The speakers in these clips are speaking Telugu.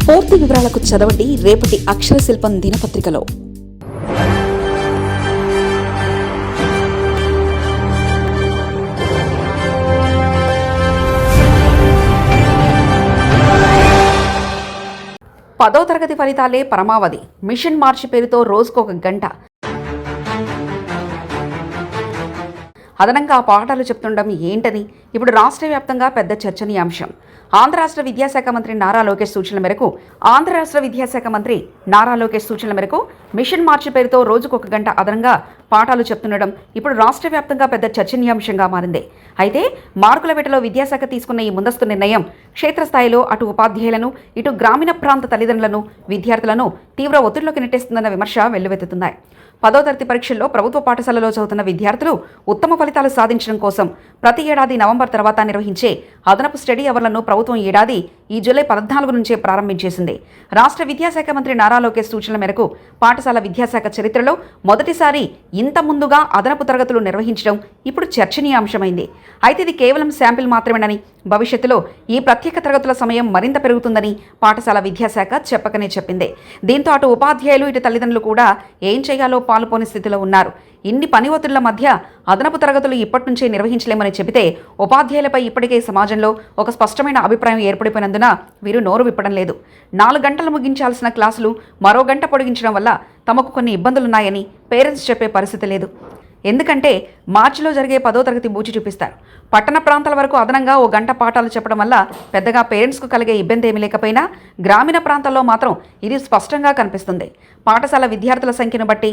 పూర్తి వివరాలకు చదవండి రేపటి అక్షర శిల్పం దినపత్రికలో. పదో తరగతి ఫలితాలే పరమావధి. మిషన్ మార్చి పేరుతో రోజుకొక గంట అదనంగా పాఠాలు చెప్తుండడం ఏంటని ఇప్పుడు రాష్ట్ర వ్యాప్తంగా పెద్ద చర్చనీయాంశం. ఆంధ్ర రాష్ట్ర విద్యాశాఖ మంత్రి నారా లోకేష్ సూచనల మేరకు మిషన్ మార్చి పేరుతో రోజుకొక గంట అదనంగా పాఠాలు చెప్తుండడం ఇప్పుడు రాష్ట్ర వ్యాప్తంగా పెద్ద చర్చనీయాంశంగా మారింది. అయితే మార్కుల వేటలో విద్యాశాఖ తీసుకున్న ఈ ముందస్తు నిర్ణయం క్షేత్రస్థాయిలో అటు ఉపాధ్యాయులను, ఇటు గ్రామీణ ప్రాంత తల్లిదండ్రులను, విద్యార్థులను తీవ్ర ఒత్తిడిలోకి నెట్టేస్తుందన్న విమర్శ వెల్లువెత్తుతున్నాయి. 10వ తరగతి పరీక్షల్లో ప్రభుత్వ పాఠశాలలో చదువుతున్న విద్యార్థులు ఉత్తమ ఫలితాలు సాధించడం కోసం ప్రతి ఏడాది నవంబర్ తర్వాత నిర్వహించే అదనపు స్టడీ అవర్లను ప్రభుత్వం ఏడాది ఈ జూలై 14 నుంచే ప్రారంభించేసింది. రాష్ట్ర విద్యాశాఖ మంత్రి నారా లోకేష్ సూచనల మేరకు పాఠశాల విద్యాశాఖ చరిత్రలో మొదటిసారి ఇంత ముందుగా అదనపు తరగతులు నిర్వహించడం ఇప్పుడు చర్చనీయాంశమైంది. అయితే ఇది కేవలం శాంపిల్ మాత్రమేనని, భవిష్యత్తులో ఈ ప్రత్యేక తరగతుల సమయం మరింత పెరుగుతుందని పాఠశాల విద్యాశాఖ చెప్పకనే చెప్పింది. దీంతో అటు ఉపాధ్యాయులు, ఇటు తల్లిదండ్రులు కూడా ఏం చేయాలో పాలుపోని స్థితిలో ఉన్నారు. ఇన్ని పని ఒత్తిళ్ల మధ్య అదనపు తరగతులు ఇప్పటి నుంచే నిర్వహించలేమని చెబితే ఉపాధ్యాయులపై ఇప్పటికే సమాజంలో ఒక స్పష్టమైన అభిప్రాయం ఏర్పడిపోయినందున వీరు నోరు విప్పడం లేదు. 4 గంటలు ముగించాల్సిన క్లాసులు మరో గంట పొడిగించడం వల్ల తమకు కొన్ని ఇబ్బందులున్నాయని పేరెంట్స్ చెప్పే పరిస్థితి లేదు. ఎందుకంటే మార్చిలో జరిగే 10వ తరగతి బూచి చూపిస్తారు. పట్టణ ప్రాంతాల వరకు అదనంగా ఓ గంట పాఠాలు చెప్పడం వల్ల పెద్దగా పేరెంట్స్కు కలిగే ఇబ్బంది ఏమీ లేకపోయినా గ్రామీణ ప్రాంతాల్లో మాత్రం ఇది స్పష్టంగా కనిపిస్తుంది. పాఠశాల విద్యార్థుల సంఖ్యను బట్టి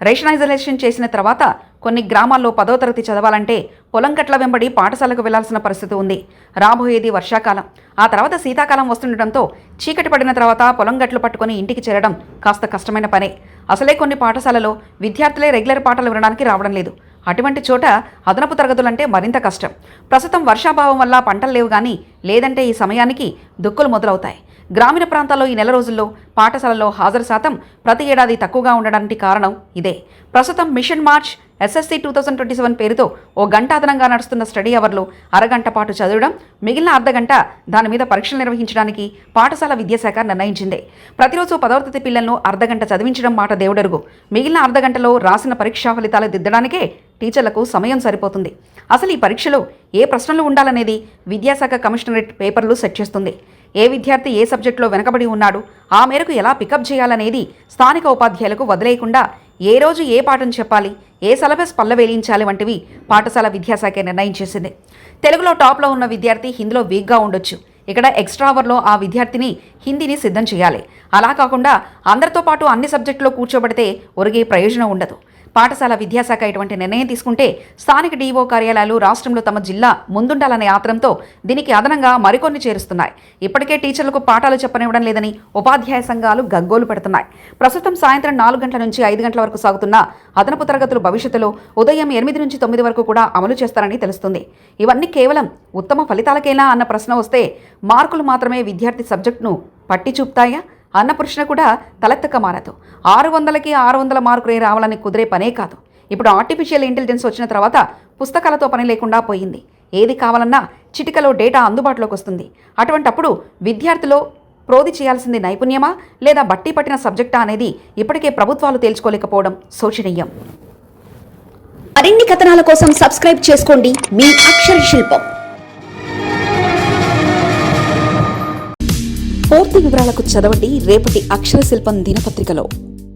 రేషనైజేషన్ చేసిన తర్వాత కొన్ని గ్రామాల్లో 10వ తరగతి చదవాలంటే పొలం గట్ల వెంబడి పాఠశాలకు వెళ్లాల్సిన పరిస్థితి ఉంది. రాబోయేది వర్షాకాలం, ఆ తర్వాత శీతాకాలం వస్తుండటంతో చీకటి పడిన తర్వాత పొలం గట్లు పట్టుకొని ఇంటికి చేరడం కాస్త కష్టమైన పనే. అసలే కొన్ని పాఠశాలలో విద్యార్థులే రెగ్యులర్ పాఠాలు వినడానికి రావడం లేదు. అటువంటి చోట అదనపు తరగతులంటే మరింత కష్టం. ప్రస్తుతం వర్షాభావం వల్ల పంటలు లేవు కానీ లేదంటే ఈ సమయానికి దుక్కులు మొదలవుతాయి. గ్రామీణ ప్రాంతాల్లో ఈ నెల రోజుల్లో పాఠశాలలో హాజరు శాతం ప్రతి ఏడాది తక్కువగా ఉండడానికి కారణం ఇదే. ప్రస్తుతం మిషన్ మార్చ్ SSC 2027 పేరుతో ఓ గంట అదనంగా నడుస్తున్న స్టడీ అవర్లు అరగంట పాటు చదవడం, మిగిలిన అర్ధగంట దాని మీద పరీక్షలు నిర్వహించడానికి పాఠశాల విద్యాశాఖ నిర్ణయించింది. ప్రతిరోజు 10వ తరగతి పిల్లలను అర్ధగంట చదివించడం మాట దేవుడెరుగు. మిగిలిన అర్ధగంటలో రాసిన పరీక్షా ఫలితాలు దిద్దడానికే టీచర్లకు సమయం సరిపోతుంది. అసలు ఈ పరీక్షలో ఏ ప్రశ్నలు ఉండాలనేది విద్యాశాఖ కమిషనరేట్ పేపర్లు సెట్ చేస్తుంది. ఏ విద్యార్థి ఏ సబ్జెక్టులో వెనకబడి ఉన్నాడు, ఆ మేరకు ఎలా పికప్ చేయాలనేది స్థానిక ఉపాధ్యాయులకు వదిలేయకుండా ఏ రోజు ఏ పాఠం చెప్పాలి, ఏ సిలబస్ పల్లవేలించాలి వంటివి పాఠశాల విద్యాశాఖ నిర్ణయించేసింది. తెలుగులో టాప్లో ఉన్న విద్యార్థి హిందీలో వీక్గా ఉండొచ్చు. ఇక్కడ ఎక్స్ట్రా అవర్లో ఆ విద్యార్థిని హిందీని సిద్ధం చేయాలి. అలా కాకుండా అందరితో పాటు అన్ని సబ్జెక్టులో కూర్చోబెడితే ఒరిగే ప్రయోజనం ఉండదు. పాఠశాల విద్యాశాఖ ఇటువంటి నిర్ణయం తీసుకుంటే స్థానిక DO కార్యాలయాలు రాష్ట్రంలో తమ జిల్లా ముందుండాలనే ఆత్రంతో దీనికి అదనంగా మరికొన్ని చేరుస్తున్నాయి. ఇప్పటికే టీచర్లకు పాఠాలు చెప్పనివ్వడం లేదని ఉపాధ్యాయ సంఘాలు గగ్గోలు పెడుతున్నాయి. ప్రస్తుతం సాయంత్రం 4 గంటల నుంచి 5 గంటల వరకు సాగుతున్న అదనపు తరగతులు భవిష్యత్తులో ఉదయం 8 నుంచి 9 వరకు కూడా అమలు చేస్తారని తెలుస్తుంది. ఇవన్నీ కేవలం ఉత్తమ ఫలితాలకేనా అన్న ప్రశ్న వస్తే మార్కులు మాత్రమే విద్యార్థి సబ్జెక్టును పట్టి చూపుతాయా అన్న ప్రశ్న కూడా తలెత్తక మారదు. 600కి 600 మార్కులే రావాలని కుదిరే పనే కాదు. ఇప్పుడు ఆర్టిఫిషియల్ ఇంటెలిజెన్స్ వచ్చిన తర్వాత పుస్తకాలతో పని లేకుండా పోయింది. ఏది కావాలన్నా చిటికలో డేటా అందుబాటులోకి వస్తుంది. అటువంటప్పుడు విద్యార్థిలో ప్రోధి చేయాల్సింది నైపుణ్యమా లేదా బట్టి పట్టిన సబ్జెక్టా అనేది ఇప్పటికే ప్రభుత్వాలు తేల్చుకోలేకపోవడం శోచనీయం. మరిన్ని కథనాల కోసం సబ్స్క్రైబ్ చేసుకోండి మీ అక్షర శిల్పం. పూర్తి వివరాలకు చదవండి రేపటి అక్షర శిల్పం దినపత్రికలో.